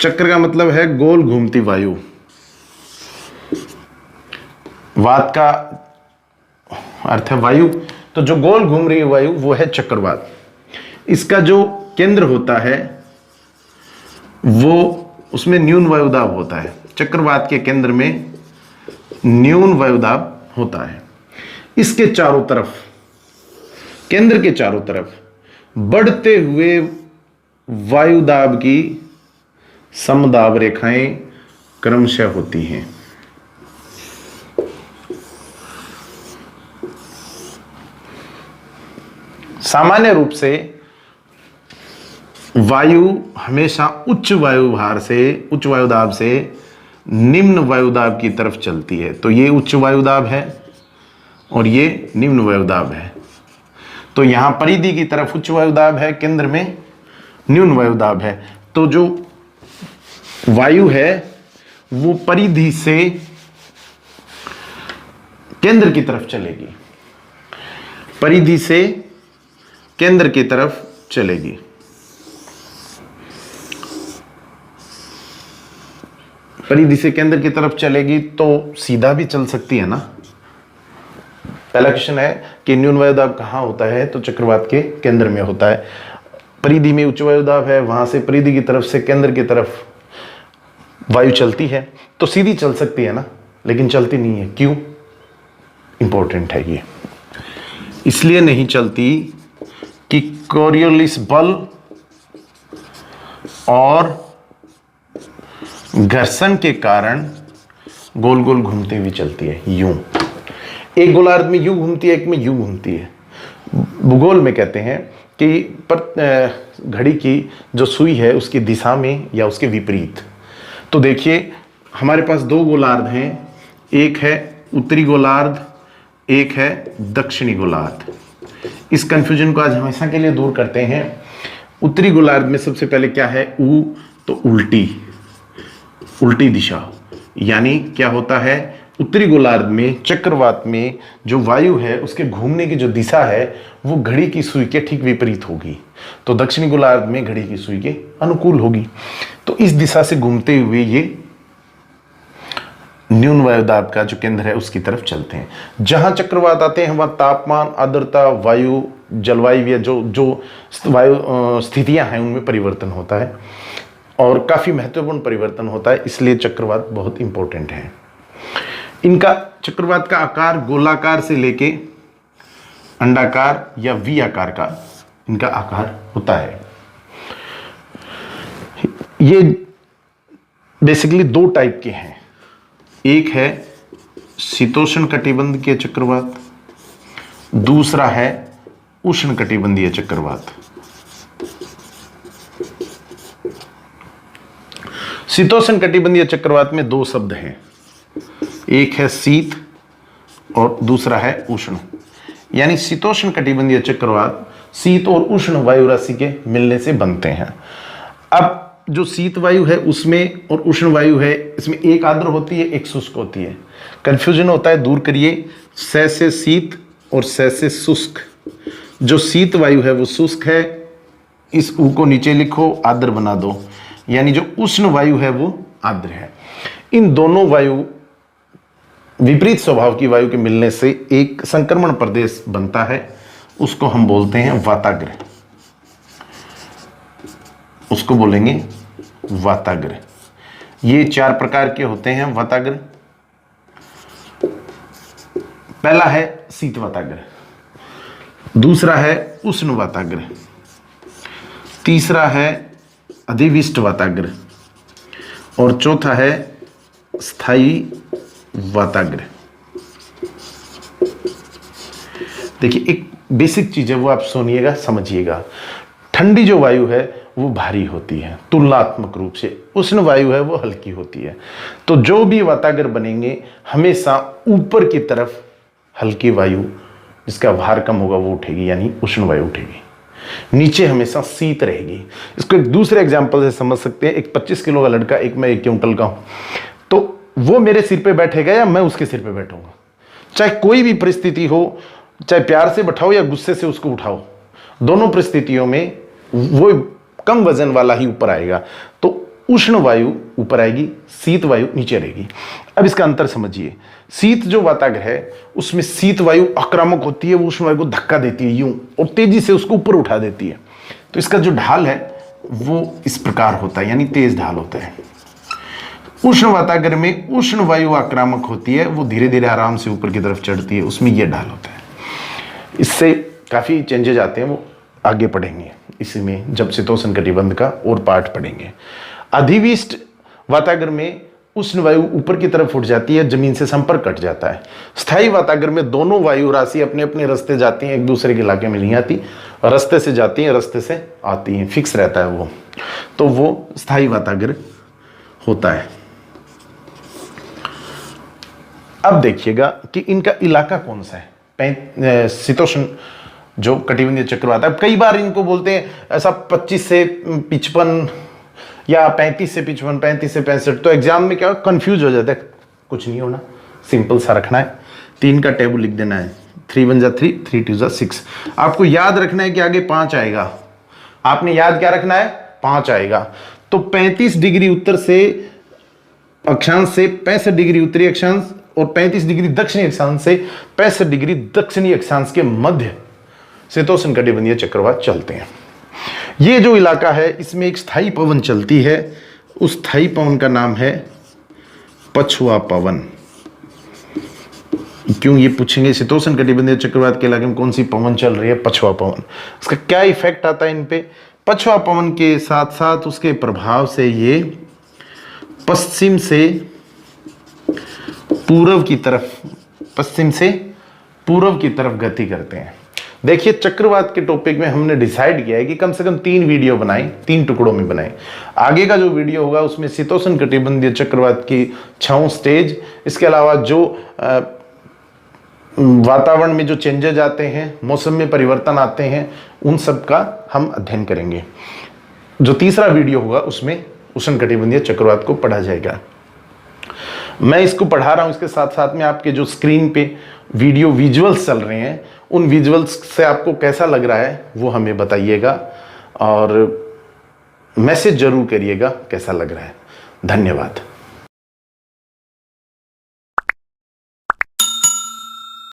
चक्र का मतलब है गोल घूमती वायु। वात का अर्थ है वायु, तो जो गोल घूम रही है वायु वो है चक्रवात। इसका जो केंद्र होता है वो, उसमें न्यून वायुदाब होता है। चक्रवात के केंद्र में न्यून वायुदाब होता है। इसके चारों तरफ, केंद्र के चारों तरफ बढ़ते हुए वायुदाब की समदाब रेखाएं क्रमशः होती हैं। सामान्य रूप से वायु हमेशा उच्च वायु भार से, उच्च वायुदाब से निम्न वायुदाब की तरफ चलती है। तो ये उच्च वायुदाब है और ये निम्न वायुदाब है। तो यहां परिधि की तरफ उच्च वायुदाब है, केंद्र में न्यून वायुदाब है। तो जो वायु है वो परिधि से केंद्र की तरफ चलेगी, परिधि से केंद्र की तरफ चलेगी। परिधि से केंद्र की तरफ चलेगी तो सीधा भी चल सकती है ना। पहला क्वेश्चन है कि न्यून वायुदाब कहां होता है, तो चक्रवात के केंद्र में होता है। परिधि में उच्च वायुदाब है, वहां से परिधि की तरफ से केंद्र की तरफ वायु चलती है, तो सीधी चल सकती है ना, लेकिन चलती नहीं है। क्यों? इंपॉर्टेंट है ये। इसलिए नहीं चलती कि कोरियोलिस बल और घर्षण के कारण गोल गोल घूमती हुई चलती है। यूं एक गोलार्ध में यूं घूमती है, एक में यूं घूमती है। भूगोल में कहते हैं कि घड़ी की जो सुई है उसकी दिशा में या उसके विपरीत। तो देखिए हमारे पास दो गोलार्ध हैं, एक है उत्तरी गोलार्ध, एक है दक्षिणी गोलार्ध। इस कंफ्यूजन को आज हमेशा के लिए दूर करते हैं। उत्तरी गोलार्ध में सबसे पहले क्या है, ऊ, तो उल्टी दिशा, यानी क्या होता है, उत्तरी गोलार्ध में चक्रवात में जो वायु है उसके घूमने की जो दिशा है वो घड़ी की सुई के ठीक विपरीत होगी। तो दक्षिणी गोलार्ध में घड़ी की सुई के अनुकूल होगी। तो इस दिशा से घूमते हुए ये न्यून वायुदाब का जो केंद्र है उसकी तरफ चलते हैं। जहां चक्रवात आते हैं वहां तापमान, आर्द्रता, वायु, जलवायु या जो वायु स्थितियां हैं उनमें परिवर्तन होता है और काफी महत्वपूर्ण परिवर्तन होता है। इसलिए चक्रवात बहुत इंपॉर्टेंट है। इनका चक्रवात का आकार गोलाकार से लेके अंडाकार या वी आकार का इनका आकार होता है। ये बेसिकली दो टाइप के हैं। एक है शीतोष्ण कटिबंधीय चक्रवात, दूसरा है उष्ण कटिबंधीय चक्रवात। शीतोष्ण कटिबंधीय चक्रवात में दो शब्द हैं, एक है शीत और दूसरा है उष्ण। यानी शीतोष्ण कटिबंधीय चक्रवात शीत और उष्ण वायु राशि के मिलने से बनते हैं। अब जो शीत वायु है उसमें और उष्ण वायु है इसमें एक आर्द्र होती है, एक शुष्क होती है। कंफ्यूजन होता है, दूर करिए। स से शीत और स से शुष्क। जो शीत वायु है वो शुष्क है, इस ऊ को नीचे लिखो, आर्द्र बना दो। यानी जो उष्ण वायु है वो आर्द्र है। इन दोनों वायु विपरीत स्वभाव की वायु के मिलने से एक संक्रमण प्रदेश बनता है, उसको हम बोलते हैं वाताग्र। उसको बोलेंगे वाताग्र। ये चार प्रकार के होते हैं वाताग्र। पहला है शीत वाताग्र, दूसरा है उष्ण वाताग्र, तीसरा है अधिविष्ट वाताग्र और चौथा है स्थायी वाताग्र। देखिए एक बेसिक चीज है वो आप सुनिएगा, समझिएगा। ठंडी जो वायु है वो भारी होती है तुलनात्मक रूप से, उष्ण वायु है वो हल्की होती है। तो जो भी वाताग्र बनेंगे हमेशा ऊपर की तरफ हल्की वायु जिसका भार कम होगा वो उठेगी, यानी उष्ण वायु उठेगी। नीचे हमेशा शीत रहेगी। इसको एक दूसरे एग्जाम्पल से समझ सकते हैं। एक 25 किलो का लड़का, एक मैं 1 क्विंटल का हूं, तो वो मेरे सिर पे बैठेगा या मैं उसके सिर पे बैठूंगा। चाहे कोई भी परिस्थिति हो, चाहे प्यार से बैठाओ या गुस्से से उसको उठाओ, दोनों परिस्थितियों में वो कम वजन वाला ही ऊपर आएगा। तो उष्ण वायु ऊपर आएगी, शीत वायु नीचे रहेगी। अब इसका अंतर समझिए। शीत जो वाताग्र है उसमें शीत वायु आक्रामक होती है, वो उष्ण वायु को धक्का देती है यूं और तेजी से उसको ऊपर उठा देती है। तो इसका जो ढाल है वो इस प्रकार होता है, यानी तेज ढाल होता है। उष्ण वाताग्र में उष्ण वायु आक्रामक होती है, वो धीरे धीरे आराम से ऊपर की तरफ चढ़ती है, उसमें यह ढाल होता है। इससे काफी चेंजेज आते हैं, वो आगे पढ़ेंगे इसमें जब शीतोष्ण कटिबंध का और पाठ पढ़ेंगे। अधिविष्ट वाताग्र में उष्ण वायु ऊपर की तरफ उठ जाती है, जमीन से संपर्क कट जाता है। स्थायी वाताग्र में दोनों वायु राशि अपने अपने रास्ते जाती हैं, एक दूसरे के इलाके में नहीं आती, रास्ते से जाती हैं, रास्ते से आती हैं, फिक्स रहता है वो, तो वो स्थायी वाताग्र होता है। अब देखिएगा कि इनका इलाका कौन सा है। शीतोष्ण जो कटिबंधीय चक्रवात है, कई बार इनको बोलते हैं ऐसा 25 से 55 या 35 से 55, 35 से 65, तो एग्जाम में क्या कंफ्यूज हो जाता है। कुछ नहीं होना, सिंपल सा रखना है। 3 का टेबल लिख देना है, 3 1 जा 3, 3 2 जा 6। आपको याद रखना है कि आगे 5 आएगा। आपने याद क्या रखना है, 5 आएगा। तो 35 डिग्री उत्तर से अक्षांश से 65 डिग्री उत्तरी अक्षांश और 35 डिग्री दक्षिणी अक्षांश से 65 डिग्री दक्षिणी अक्षांश के मध्य शीतोष्ण कटिबंधीय चक्रवात चलते हैं। ये जो इलाका है इसमें एक स्थायी पवन चलती है, उस स्थायी पवन का नाम है पछुआ पवन। क्यों ये पूछेंगे, शीतोष्ण कटिबंधीय चक्रवात के इलाके में कौन सी पवन चल रही है, पछुआ पवन। इसका क्या इफेक्ट आता है इन पे, पछुआ पवन के साथ साथ उसके प्रभाव से ये पश्चिम से पूर्व की तरफ, पश्चिम से पूर्व की तरफ गति करते हैं। देखिए चक्रवात के टॉपिक में हमने डिसाइड किया है कि कम से कम 3 वीडियो बनाएं, 3 टुकड़ों में बनाएं। आगे का जो वीडियो होगा उसमें शीतोष्ण कटिबंधीय चक्रवात की 6 स्टेज, इसके अलावा जो वातावरण में जो चेंजेज आते हैं, मौसम में परिवर्तन आते हैं, उन सब का हम अध्ययन करेंगे। जो तीसरा वीडियो होगा उसमें उष्ण कटिबंधीय चक्रवात को पढ़ा जाएगा। मैं इसको पढ़ा रहा हूं, इसके साथ साथ में आपके जो स्क्रीन पे वीडियो विजुअल्स चल रहे हैं, उन विजुअल्स से आपको कैसा लग रहा है वो हमें बताइएगा और मैसेज जरूर करिएगा कैसा लग रहा है। धन्यवाद।